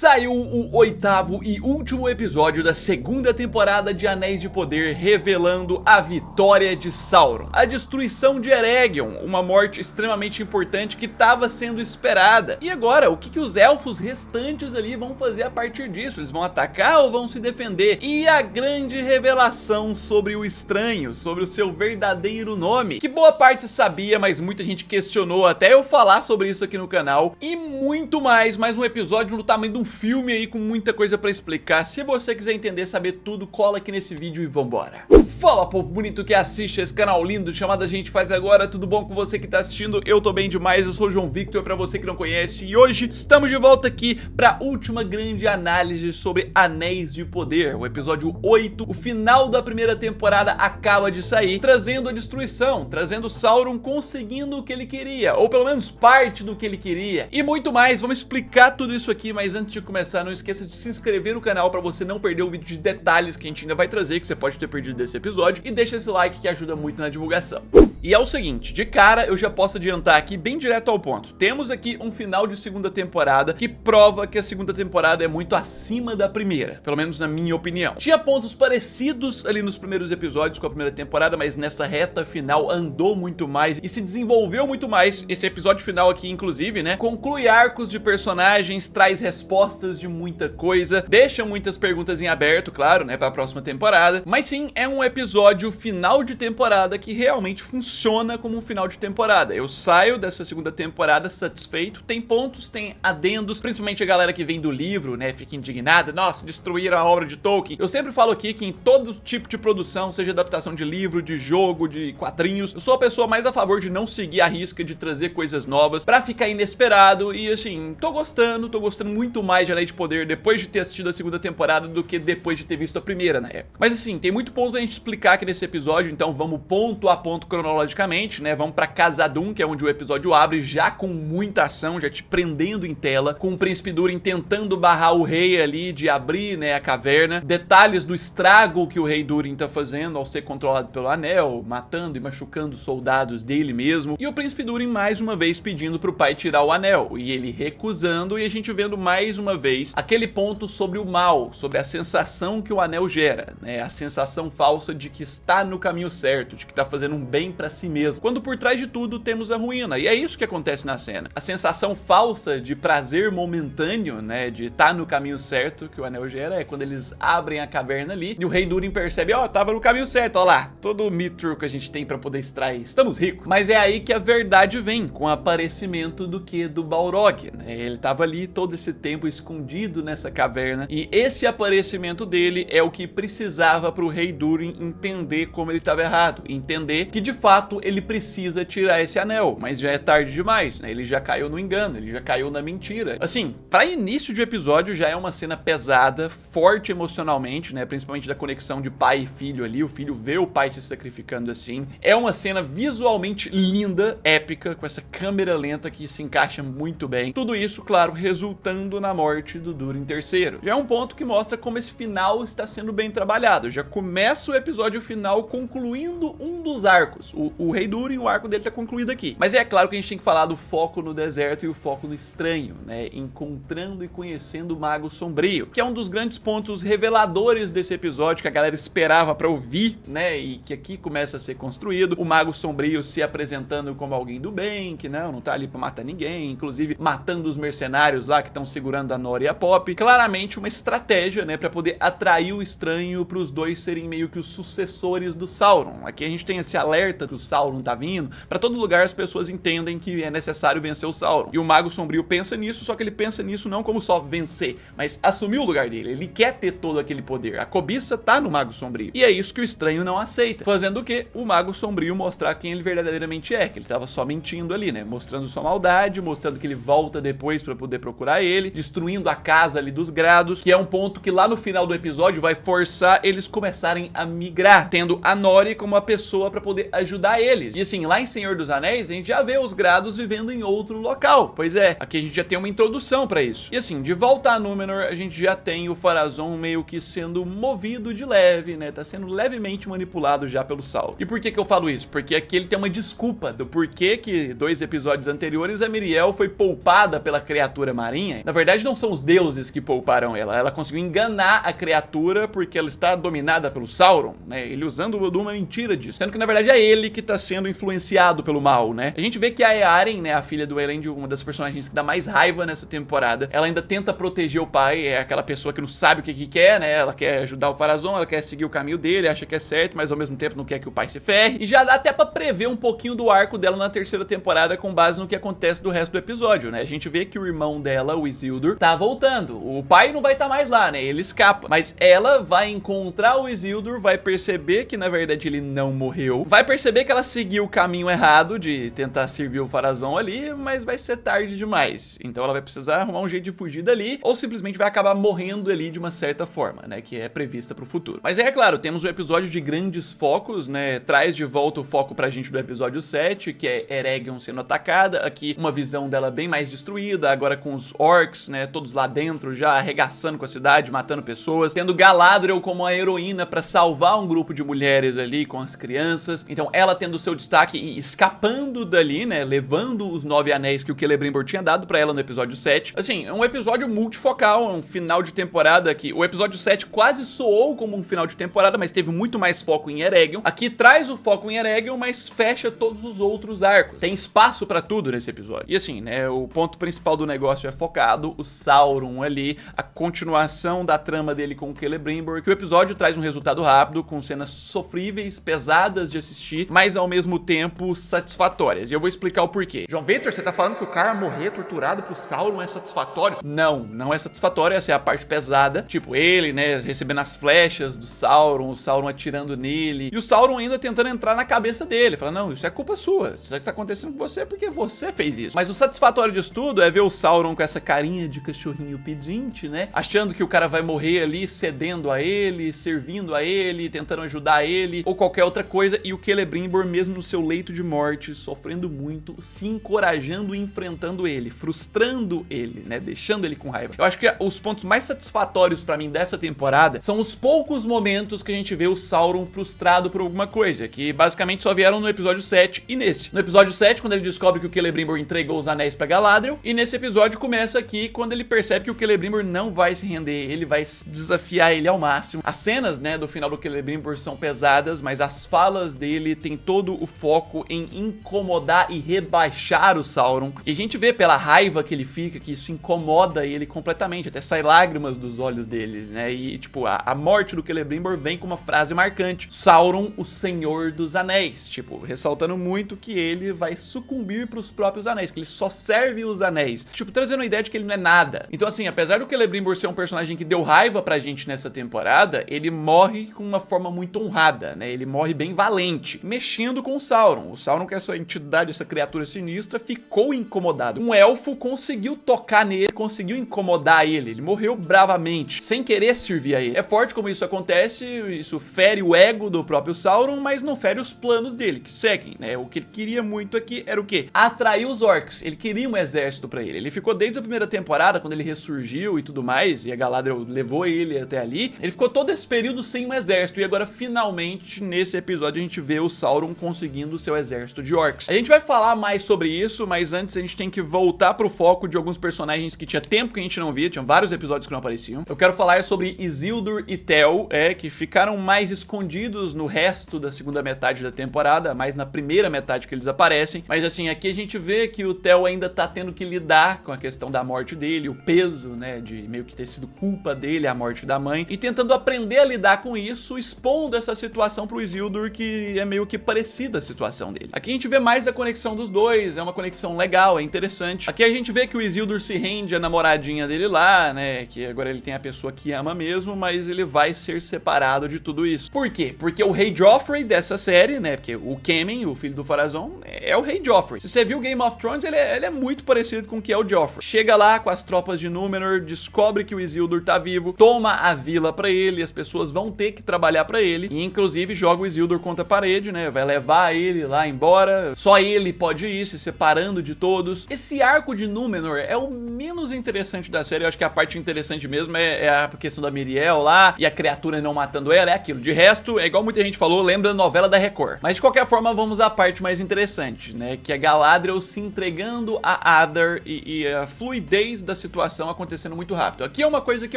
Saiu o oitavo e último episódio da segunda temporada de Anéis de Poder, revelando a vitória de Sauron, a destruição de Eregion, uma morte extremamente importante que estava sendo esperada. E agora, o que os elfos restantes ali vão fazer a partir disso? Eles vão atacar ou vão se defender? E a grande revelação sobre o estranho, sobre o seu verdadeiro nome, que boa parte sabia, mas muita gente questionou até eu falar sobre isso aqui no canal, e muito mais um episódio no tamanho de um filme aí com muita coisa pra explicar. Se você quiser entender, saber tudo, cola aqui nesse vídeo e vambora. Fala, povo bonito que assiste esse canal lindo chamado A Gente Faz Agora, tudo bom com você que tá assistindo? Eu tô bem demais, eu sou o João Victor, pra você que não conhece, e hoje estamos de volta aqui pra última grande análise sobre Anéis de Poder, o episódio 8, o final da primeira temporada acaba de sair, trazendo a destruição, trazendo Sauron conseguindo o que ele queria, ou pelo menos parte do que ele queria, e muito mais. Vamos explicar tudo isso aqui, mas antes de começar, não esqueça de se inscrever no canal pra você não perder o vídeo de detalhes que a gente ainda vai trazer, que você pode ter perdido desse episódio, e deixa esse like que ajuda muito na divulgação. E é o seguinte, de cara eu já posso adiantar aqui bem direto ao ponto. Temos aqui um final de segunda temporada que prova que a segunda temporada é muito acima da primeira, pelo menos na minha opinião. Tinha pontos parecidos ali nos primeiros episódios com a primeira temporada, mas nessa reta final andou muito mais e se desenvolveu muito mais. Esse episódio final aqui, inclusive, né, conclui arcos de personagens, traz respostas de muita coisa, deixa muitas perguntas em aberto, claro, né, pra próxima temporada, mas sim, é um episódio final de temporada que realmente funciona como um final de temporada. Eu saio dessa segunda temporada satisfeito. Tem pontos, tem adendos, principalmente a galera que vem do livro, né, fica indignada, nossa, destruíram a obra de Tolkien. Eu sempre falo aqui que em todo tipo de produção, seja adaptação de livro, de jogo, de quadrinhos, eu sou a pessoa mais a favor de não seguir a risca, de trazer coisas novas pra ficar inesperado. E assim, tô gostando muito mais de Anéis de Poder depois de ter assistido a segunda temporada do que depois de ter visto a primeira na época. Mas assim, tem muito ponto pra gente explicar aqui nesse episódio, então vamos ponto a ponto cronologicamente, né? Vamos pra Khazad-dûm, que é onde o episódio abre, já com muita ação, já te prendendo em tela, com o Príncipe Durin tentando barrar o rei ali de abrir, né, a caverna, detalhes do estrago que o rei Durin tá fazendo ao ser controlado pelo anel, matando e machucando soldados dele mesmo, e o Príncipe Durin mais uma vez pedindo pro pai tirar o anel, e ele recusando, e a gente vendo mais uma vez aquele ponto sobre o mal, sobre a sensação que o anel gera, né, a sensação falsa de que está no caminho certo, de que tá fazendo um bem pra si mesmo, quando por trás de tudo temos a ruína, e é isso que acontece na cena. A sensação falsa de prazer momentâneo, né, de estar no caminho certo que o anel gera, é quando eles abrem a caverna ali, e o rei Durin percebe, ó, tava no caminho certo, ó lá, todo o mithril que a gente tem pra poder extrair, estamos ricos. Mas é aí que a verdade vem, com o aparecimento do Balrog, né, ele tava ali todo esse tempo escondido nessa caverna, e esse aparecimento dele é o que precisava pro rei Durin entender como ele tava errado, entender que de fato ele precisa tirar esse anel, mas já é tarde demais, né? Ele já caiu no engano, ele já caiu na mentira. Assim, pra início de episódio já é uma cena pesada, forte emocionalmente, né? Principalmente da conexão de pai e filho ali, o filho vê o pai se sacrificando assim. É uma cena visualmente linda, épica, com essa câmera lenta que se encaixa muito bem. Tudo isso, claro, resultando na morte do Durin III. Já é um ponto que mostra como esse final está sendo bem trabalhado. Já começa o episódio final concluindo um dos arcos. O rei Durin, o arco dele tá concluído aqui. Mas é claro que a gente tem que falar do foco no deserto e o foco no estranho, né? Encontrando e conhecendo o Mago Sombrio, que é um dos grandes pontos reveladores desse episódio, que a galera esperava pra ouvir, né? E que aqui começa a ser construído. O Mago Sombrio se apresentando como alguém do bem, que não tá ali pra matar ninguém, inclusive matando os mercenários lá que estão segurando a Nora e a Pop. Claramente uma estratégia, né? Pra poder atrair o estranho pros dois serem meio que os sucessores do Sauron. Aqui a gente tem esse alerta do Sauron tá vindo, pra todo lugar as pessoas entendem que é necessário vencer o Sauron. E o Mago Sombrio pensa nisso, só que ele pensa nisso não como só vencer, mas assumir o lugar dele. Ele quer ter todo aquele poder. A cobiça tá no Mago Sombrio. E é isso que o estranho não aceita. Fazendo o quê? O Mago Sombrio mostrar quem ele verdadeiramente é, que ele tava só mentindo ali, né? Mostrando sua maldade, mostrando que ele volta depois pra poder procurar ele, destruindo a casa ali dos Grados, que é um ponto que lá no final do episódio vai forçar eles começarem a migrar, tendo a Nori como a pessoa pra poder ajudar eles. E assim, lá em Senhor dos Anéis, a gente já vê os Grados vivendo em outro local. Pois é, aqui a gente já tem uma introdução pra isso. E assim, de volta a Númenor, a gente já tem o Pharazôn meio que sendo movido de leve, né? Tá sendo levemente manipulado já pelo Sauron. E por que que eu falo isso? Porque aqui ele tem uma desculpa do porquê que 2 episódios anteriores a Miriel foi poupada pela criatura marinha. Na verdade, não são os deuses que pouparam ela. Ela conseguiu enganar a criatura porque ela está dominada pelo Sauron, né? Ele usando uma mentira disso. Sendo que na verdade é ele que tá sendo influenciado pelo mal, né? A gente vê que a Earen, né, a filha do Elend, uma das personagens que dá mais raiva nessa temporada, ela ainda tenta proteger o pai, é aquela pessoa que não sabe o que quer, né? Ela quer ajudar o Pharazôn, ela quer seguir o caminho dele, acha que é certo, mas ao mesmo tempo não quer que o pai se ferre. E já dá até pra prever um pouquinho do arco dela na terceira temporada com base no que acontece do resto do episódio, né? A gente vê que o irmão dela, o Isildur, tá voltando. O pai não vai estar mais lá, né? Ele escapa. Mas ela vai encontrar o Isildur, vai perceber que na verdade ele não morreu, vai perceber que ela seguiu o caminho errado de tentar servir o Pharazôn ali, mas vai ser tarde demais. Então ela vai precisar arrumar um jeito de fugir dali, ou simplesmente vai acabar morrendo ali de uma certa forma, né? Que é prevista pro futuro. Mas é claro, temos um episódio de grandes focos, né? Traz de volta o foco pra gente do episódio 7, que é Eregion sendo atacada. Aqui uma visão dela bem mais destruída, agora com os orcs, né? Todos lá dentro já arregaçando com a cidade, matando pessoas. Tendo Galadriel como a heroína pra salvar um grupo de mulheres ali com as crianças. Então ela tendo seu destaque e escapando dali, né? Levando os 9 anéis que o Celebrimbor tinha dado pra ela no episódio 7. Assim, é um episódio multifocal, é um final de temporada que o episódio 7 quase soou como um final de temporada, mas teve muito mais foco em Eregion. Aqui traz o foco em Eregion, mas fecha todos os outros arcos. Tem espaço pra tudo nesse episódio. E assim, né, o ponto principal do negócio é focado, o Sauron ali, a continuação da trama dele com o Celebrimbor, que o episódio traz um resultado rápido, com cenas sofríveis, pesadas de assistir, mas ao mesmo tempo satisfatórias. E eu vou explicar o porquê. João Vitor, você tá falando que o cara morrer torturado pro Sauron é satisfatório? Não, não é satisfatório, essa é a parte pesada. Tipo, ele, né, recebendo as flechas do Sauron, o Sauron atirando nele, e o Sauron ainda tentando entrar na cabeça dele, falando, não, isso é culpa sua, isso que tá acontecendo com você porque você fez isso. Mas o satisfatório disso tudo é ver o Sauron com essa carinha de cachorrinho pedinte, né, achando que o cara vai morrer ali, cedendo a ele, servindo a ele, tentando ajudar ele, ou qualquer outra coisa, e o Celebrimbor mesmo no seu leito de morte, sofrendo muito, se encorajando e enfrentando ele, frustrando ele, né, deixando ele com raiva. Eu acho que os pontos mais satisfatórios pra mim dessa temporada são os poucos momentos que a gente vê o Sauron frustrado por alguma coisa, que basicamente só vieram no episódio 7 e nesse. No episódio 7, quando ele descobre que o Celebrimbor entregou os anéis pra Galadriel, e nesse episódio começa aqui quando ele percebe que o Celebrimbor não vai se render, ele vai desafiar ele ao máximo. As cenas, né, do final do Celebrimbor são pesadas, mas as falas dele tem todo o foco em incomodar e rebaixar o Sauron. E a gente vê pela raiva que ele fica, que isso incomoda ele completamente, até sai lágrimas dos olhos deles, né? E tipo, a morte do Celebrimbor vem com uma frase marcante: Sauron, o Senhor dos Anéis. Tipo, ressaltando muito que ele vai sucumbir pros próprios anéis, que ele só serve os anéis. Tipo, trazendo a ideia de que ele não é nada. Então assim, apesar do Celebrimbor ser um personagem que deu raiva pra gente nessa temporada, ele morre com uma forma muito honrada, né? Ele morre bem valente, mexendo com o Sauron. O Sauron, que é essa entidade, essa criatura sinistra, ficou incomodado. Um elfo conseguiu tocar nele, conseguiu incomodar ele morreu bravamente, sem querer servir a ele. É forte como isso acontece, isso fere o ego do próprio Sauron, mas não fere os planos dele, que seguem, né? O que ele queria muito aqui era o quê? Atrair os orcs. Ele queria um exército pra ele. Ele ficou desde a primeira temporada, quando ele ressurgiu e tudo mais, e a Galadriel levou ele até ali, ele ficou todo esse período sem um exército, e agora finalmente, nesse episódio, a gente vê o Sauron conseguindo o seu exército de orcs. A gente vai falar mais sobre isso, mas antes a gente tem que voltar pro foco de alguns personagens que tinha tempo que a gente não via, tinham vários episódios que não apareciam. Eu quero falar sobre Isildur e Tel, que ficaram mais escondidos no resto da segunda metade da temporada, mais na primeira metade que eles aparecem, mas assim, aqui a gente vê que o Tel ainda tá tendo que lidar com a questão da morte dele, o peso, né, de meio que ter sido culpa dele a morte da mãe, e tentando aprender a lidar com isso, expondo essa situação pro Isildur, que é meio que parecida a situação dele. Aqui a gente vê mais a conexão dos dois, é uma conexão legal, é interessante. Aqui a gente vê que o Isildur se rende à namoradinha dele lá, né, que agora ele tem a pessoa que ama mesmo, mas ele vai ser separado de tudo isso. Por quê? Porque o Rei Joffrey dessa série, né, porque o Kemen, o filho do Pharazôn, é o Rei Joffrey. Se você viu Game of Thrones, ele é muito parecido com o que é o Joffrey. Chega lá com as tropas de Númenor, descobre que o Isildur tá vivo, toma a vila pra ele, as pessoas vão ter que trabalhar pra ele, e inclusive joga o Isildur contra a parede, né, vai levar ele lá embora, só ele pode ir, se separando de todos. Esse arco de Númenor é o menos interessante da série, eu acho que a parte interessante mesmo é a questão da Miriel lá, e a criatura não matando ela, é aquilo. De resto, é igual muita gente falou, lembra a novela da Record. Mas de qualquer forma, vamos à parte mais interessante, né, que é Galadriel se entregando a Adar e a fluidez da situação acontecendo muito rápido. Aqui é uma coisa que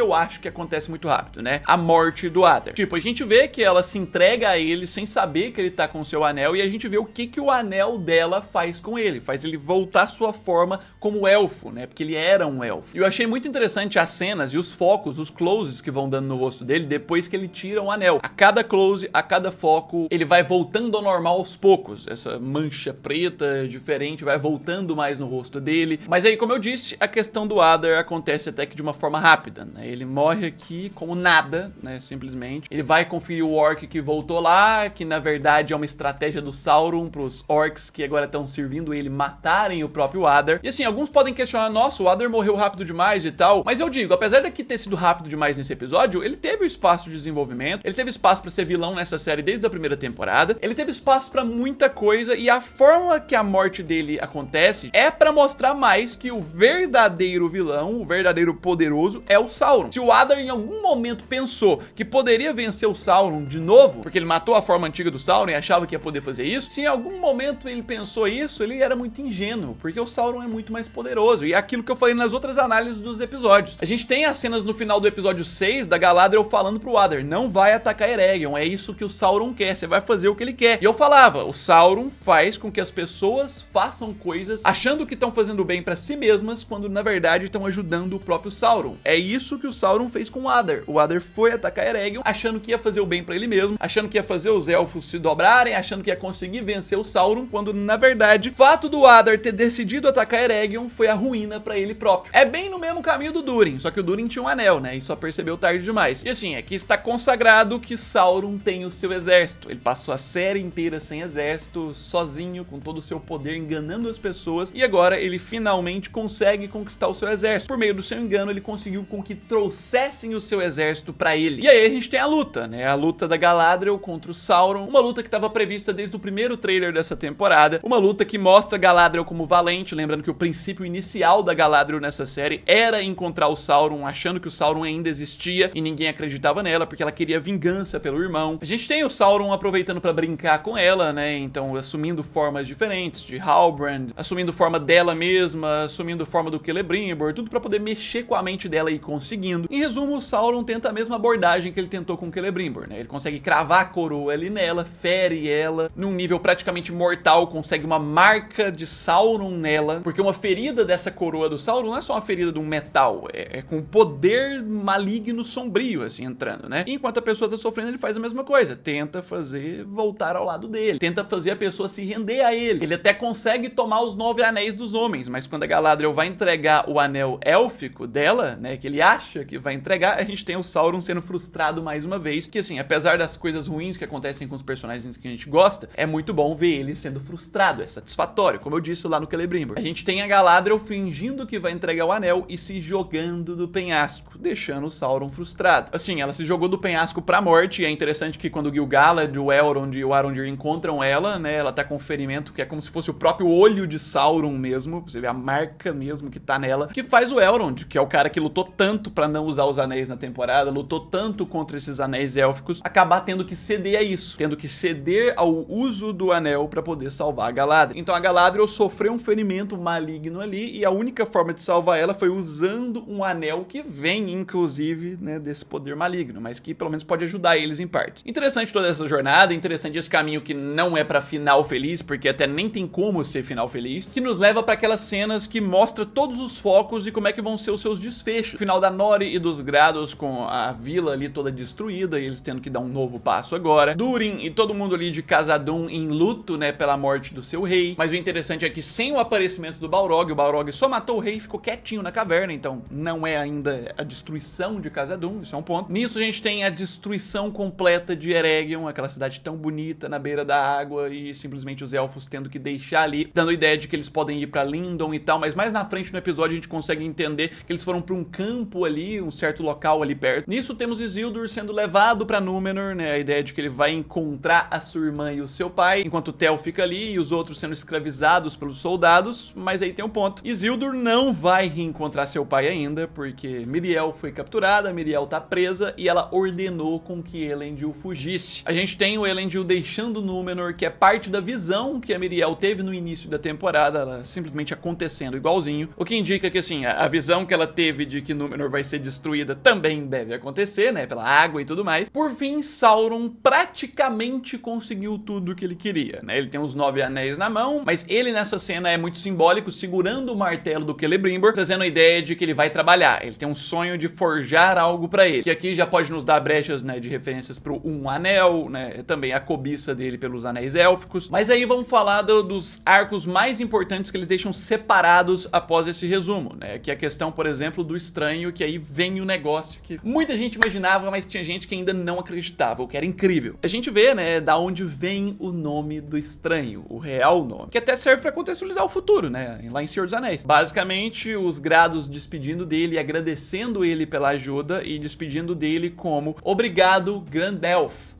eu acho que acontece muito rápido, né? A morte do Adar. Tipo, a gente vê que ela se entrega a ele sem saber que ele tá com o seu anel, e a gente vê o que o anel dela faz com ele. Faz ele voltar à sua forma como elfo, né? Porque ele era um elfo. E eu achei muito interessante as cenas e os focos, os closes que vão dando no rosto dele depois que ele tira o anel. A cada close, a cada foco, ele vai voltando ao normal aos poucos. Essa mancha preta diferente vai voltando mais no rosto dele. Mas aí, como eu disse, a questão do Adar acontece até que de uma forma rápida, né? Ele morre aqui como nada, né? Simplesmente. Ele vai conferir o orc que voltou lá, que na verdade é uma estratégia do Sauron pros orcs que agora estão servindo ele matarem o próprio Adar. E assim, alguns podem questionar, nossa, o Adar morreu rápido demais e tal. Mas eu digo, apesar daqui ter sido rápido demais nesse episódio, ele teve o espaço de desenvolvimento, ele teve espaço pra ser vilão nessa série desde a primeira temporada, ele teve espaço pra muita coisa, e a forma que a morte dele acontece é pra mostrar mais que o verdadeiro vilão, o verdadeiro poderoso é o Sauron. Se o Adar em algum momento pensou que poderia vencer o Sauron de novo, porque ele matou a forma antiga do Sauron e achava que ia poder fazer isso, se em algum momento ele pensou isso, ele era muito ingênuo, porque o Sauron é muito mais poderoso, e é aquilo que eu falei nas outras análises dos episódios. A gente tem as cenas no final do episódio 6 da Galadriel falando pro Adar, não vai atacar Eregion, é isso que o Sauron quer, você vai fazer o que ele quer. E eu falava, o Sauron faz com que as pessoas façam coisas achando que estão fazendo bem pra si mesmas, quando na verdade estão ajudando o próprio Sauron. É isso que o Sauron fez com o Adar. O Adar foi atacar Eregion achando que ia fazer o bem pra ele mesmo, achando que ia fazer os elfos se dobrarem, achando que ia conseguir vencer o Sauron, quando na verdade o fato do Adar ter decidido atacar Eregion foi a ruína pra ele próprio. É bem no mesmo caminho do Durin, só que o Durin tinha um anel, né, e só percebeu tarde demais. E assim, aqui está consagrado que Sauron tem o seu exército. Ele passou a série inteira sem exército, sozinho, com todo o seu poder, enganando as pessoas, e agora ele finalmente consegue conquistar o seu exército. Por meio do seu engano, ele conseguiu com que trouxessem o seu exército pra ele. E aí a gente tem a luta, né, a luta da Galadriel contra o Sauron, uma luta que estava prevista desde o primeiro trailer dessa temporada, uma luta que mostra Galadriel como valente, lembrando que o princípio inicial da Galadriel nessa série era encontrar o Sauron, achando que o Sauron ainda existia e ninguém acreditava nela, porque ela queria vingança pelo irmão. A gente tem o Sauron aproveitando pra brincar com ela, né, então assumindo formas diferentes, de Halbrand, assumindo forma dela mesma, assumindo forma do Celebrimbor, tudo pra poder mexer com a mente dela e conseguindo. Em resumo, o Sauron tenta a mesma abordagem que ele tentou com o Celebrimbor, né, ele consegue cravar a coroa ali nela, fere ela, num nível praticamente mortal, consegue uma marca de Sauron nela, porque uma ferida dessa coroa do Sauron não é só uma ferida de um metal, é com poder maligno sombrio, assim, entrando, né? E enquanto a pessoa tá sofrendo, ele faz a mesma coisa, tenta fazer voltar ao lado dele, tenta fazer a pessoa se render a ele. Ele até consegue tomar os 9 anéis dos homens, mas quando a Galadriel vai entregar o anel élfico dela, né, que ele acha que vai entregar, a gente tem o Sauron sendo frustrado mais uma vez, que assim, apesar das coisas ruins que acontecem com os personagens que a gente gosta, é muito bom ver ele sendo frustrado, é satisfatório, como eu disse lá no Celebrimbor. A gente tem a Galadriel fingindo que vai entregar o anel e se jogando do penhasco, deixando o Sauron frustrado. Assim, ela se jogou do penhasco pra morte, e é interessante que quando o Gil-galad, o Elrond e o Arondir encontram ela, né, ela tá com um ferimento que é como se fosse o próprio olho de Sauron mesmo, você vê a marca mesmo que tá nela, que faz o Elrond, que é o cara que lutou tanto pra não usar os anéis na temporada, lutou tanto contra esses anéis élficos, acabar tendo que ceder a isso, tendo que ceder ao uso do anel pra poder salvar a Galadriel. Então a Galadriel sofreu um ferimento maligno ali, e a única forma de salvar ela foi usando um anel que vem, inclusive, né, desse poder maligno, mas que pelo menos pode ajudar eles em partes. Interessante toda essa jornada, interessante esse caminho que não é pra final feliz, porque até nem tem como ser final feliz, que nos leva pra aquelas cenas que mostra todos os focos e como é que vão ser os seus desfechos. O final da Nori e dos Grados, com a vila ali toda destruída, e eles tendo que dar um novo passo agora. Durin e todo mundo ali de Khazad-dûm em luto, né, pela morte do seu rei. Mas o interessante é que sem o aparecimento do Balrog, o Balrog só matou o rei e ficou quietinho na caverna, então não é ainda a destruição de Khazad-dûm, isso é um ponto. Nisso a gente tem a destruição completa de Eregion, aquela cidade tão bonita na beira da água, e simplesmente os elfos tendo que deixar ali, dando a ideia de que eles podem ir pra Lindon e tal, mas mais na frente no episódio a gente consegue entender que eles foram pra um campo ali, um certo local ali perto. Nisso temos Isildur sendo levado pra Númenor, né, a ideia de que ele vai encontrar a sua irmã e o seu pai, enquanto o Tel fica ali e os outros sendo escravizados pelos soldados, mas aí tem um ponto. Isildur não vai reencontrar seu pai ainda, porque Miriel foi capturada, Miriel tá presa e ela ordenou com que Elendil fugisse. A gente tem o Elendil deixando Númenor, que é parte da visão que a Miriel teve no início da temporada, ela simplesmente acontecendo igualzinho, o que indica que assim, assim, a visão que ela teve de que Númenor vai ser destruída também deve acontecer, né, pela água e tudo mais. Por fim, Sauron praticamente conseguiu tudo o que ele queria, né? Ele tem os 9 anéis na mão, mas ele nessa cena é muito simbólico, segurando o martelo do Celebrimbor, trazendo a ideia de que ele vai trabalhar. Ele tem um sonho de forjar algo pra ele, que aqui já pode nos dar brechas, né, de referências pro Um Anel, né, também a cobiça dele pelos anéis élficos. Mas aí vamos falar dos arcos mais importantes que eles deixam separados após esse resumo, né, que é a questão, por exemplo, do estranho, que aí vem o negócio que muita gente imaginava, mas tinha gente que ainda não acreditava, o que era incrível. A gente vê, né, da onde vem o nome do estranho, o real nome, que até serve pra contextualizar o futuro, né, lá em Senhor dos Anéis. Basicamente, os Grados despedindo dele, agradecendo ele pela ajuda e despedindo dele como obrigado, Grandelf,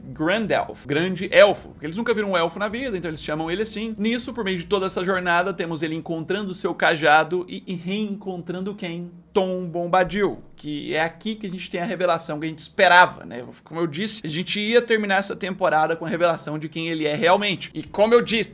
grande elfo, porque eles nunca viram um elfo na vida, então eles chamam ele assim. Nisso, por meio de toda essa jornada, temos ele encontrando o seu cajado e reencontrando quem? Tom Bombadil, que é aqui que a gente tem a revelação que a gente esperava, né? Como eu disse, a gente ia terminar essa temporada com a revelação de quem ele é realmente. E como eu disse,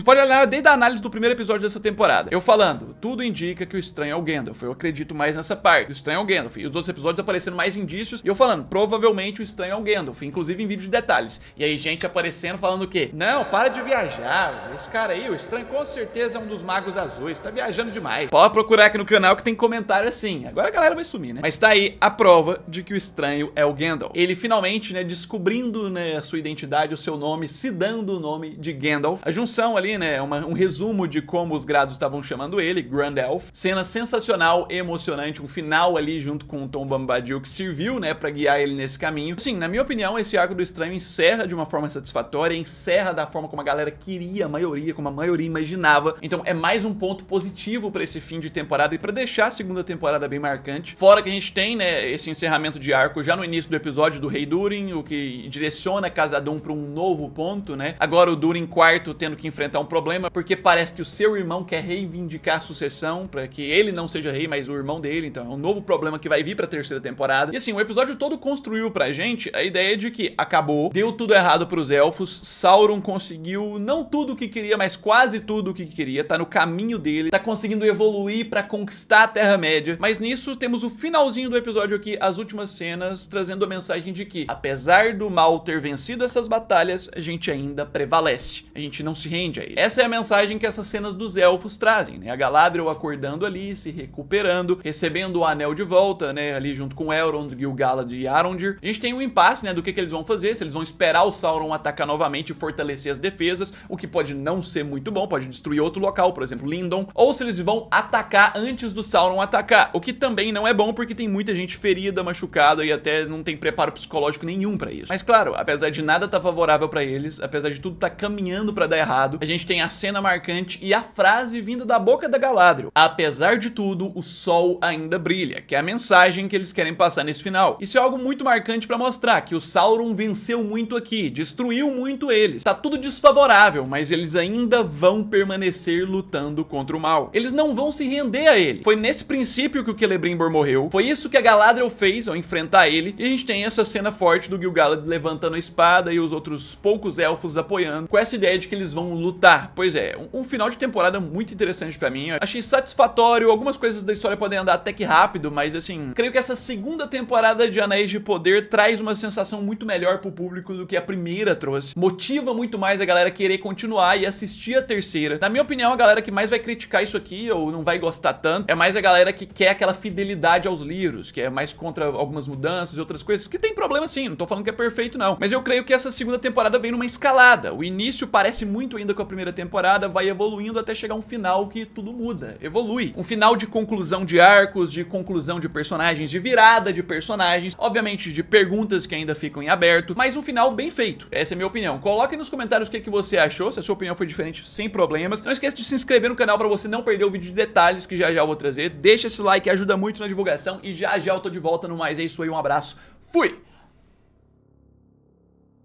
pode olhar desde a análise do primeiro episódio dessa temporada, eu falando, tudo indica que o estranho é o Gandalf. Eu acredito mais nessa parte. O estranho é o Gandalf. E os outros episódios aparecendo mais indícios, e eu falando, provavelmente o estranho é o Gandalf, inclusive em vídeo de detalhes. E aí gente aparecendo falando o quê? Não, para de viajar. Esse cara aí, o estranho, com certeza é um dos magos azuis. Tá viajando demais. Pode procurar aqui no canal que tem comentário assim. Agora a galera vai sumir, né? Mas tá aí a prova de que o estranho é o Gandalf. Ele finalmente, né, descobrindo, né, a sua identidade, o seu nome, se dando o nome de Gandalf. A junção ali, né, um resumo de como os Grados estavam chamando ele, Grandelf. Cena sensacional, emocionante, um final ali junto com o Tom Bombadil que serviu, né, pra guiar ele nesse caminho. Assim, na minha opinião, esse arco do estranho encerra de uma forma satisfatória, encerra da forma como a galera queria, a maioria, como a maioria imaginava. Então é mais um ponto positivo pra esse fim de temporada e pra deixar a segunda temporada bem marcante. Fora que a gente tem, né, esse encerramento de arco já no início do episódio do Rei Durin, o que direciona Khazad-dûm pra um novo ponto, né? Agora o Durin IV tendo que enfrentar um problema, porque parece que o seu irmão quer reivindicar a sucessão, pra que ele não seja rei, mas o irmão dele, então é um novo problema que vai vir pra terceira temporada. E assim, o episódio todo construiu pra gente a ideia de que acabou, deu tudo errado pros elfos, Sauron conseguiu não tudo o que queria, mas quase tudo o que queria, tá no caminho dele, tá conseguindo evoluir pra conquistar a Terra-média, mas nisso temos o finalzinho do episódio aqui, as últimas cenas, trazendo a mensagem de que, apesar do mal ter vencido essas batalhas, a gente ainda prevalece, a gente não se rende a ele. Essa é a mensagem que essas cenas dos elfos trazem, né? A Galadriel acordando ali, se recuperando, recebendo o anel de volta, né? Ali junto com Elrond, Gil-galad e Arondir. A gente tem um impasse, né? Do que eles vão fazer, se eles vão esperar o Sauron atacar novamente e fortalecer as defesas, o que pode não ser muito bom, pode destruir outro local, por exemplo, Lindon, ou se eles vão atacar antes do Sauron atacar, o que também não é bom porque tem muita gente ferida, machucada e até não tem preparo psicológico nenhum pra isso. Mas claro, apesar de nada tá favorável pra eles, apesar de tudo tá caminhando pra dar errado, a gente tem a cena marcante e a frase vinda da boca da Galadriel: apesar de tudo, o sol ainda brilha, que é a mensagem que eles querem passar nesse final. Isso é algo muito marcante pra mostrar que o Sauron venceu muito aqui, destruiu muito eles, tá tudo desfavorável, mas eles ainda vão permanecer lutando contra o mal. Eles não vão se render a ele. Foi nesse princípio que o Celebrimbor morreu, foi isso que a Galadriel fez ao enfrentar ele, e a gente tem essa cena forte do Gil-galad levantando a espada e os outros poucos elfos apoiando, com essa ideia de que eles vão lutar. Pois é, um final de temporada muito interessante pra mim, eu achei satisfatório, algumas coisas da história podem andar até que rápido, mas assim, creio que essa segunda temporada de Anéis de Poder traz uma sensação muito melhor pro público do que a primeira trouxe, motiva muito mais a galera querer continuar e assistir a terceira. Na minha opinião, a galera que mais vai criticar isso aqui, ou não vai gostar tanto, é mais a galera que quer aquela fidelidade aos livros, que é mais contra algumas mudanças e outras coisas, que tem problema sim, não tô falando que é perfeito não, mas eu creio que essa segunda temporada vem numa escalada. O início parece muito ainda com a primeira temporada, vai evoluindo até chegar um final que tudo muda, evolui. Um final de conclusão de arcos, de conclusão de personagens, de virada de personagens, obviamente de perguntas que ainda ficam em aberto, mas um final bem feito. Essa é a minha opinião. Coloque nos comentários o que você achou, se a sua opinião foi diferente, sem problemas. Não esqueça de se inscrever no canal para você não perder o vídeo de detalhes que já eu vou trazer. Deixa esse like, ajuda muito na divulgação e já eu tô de volta no mais. É isso aí, um abraço, fui!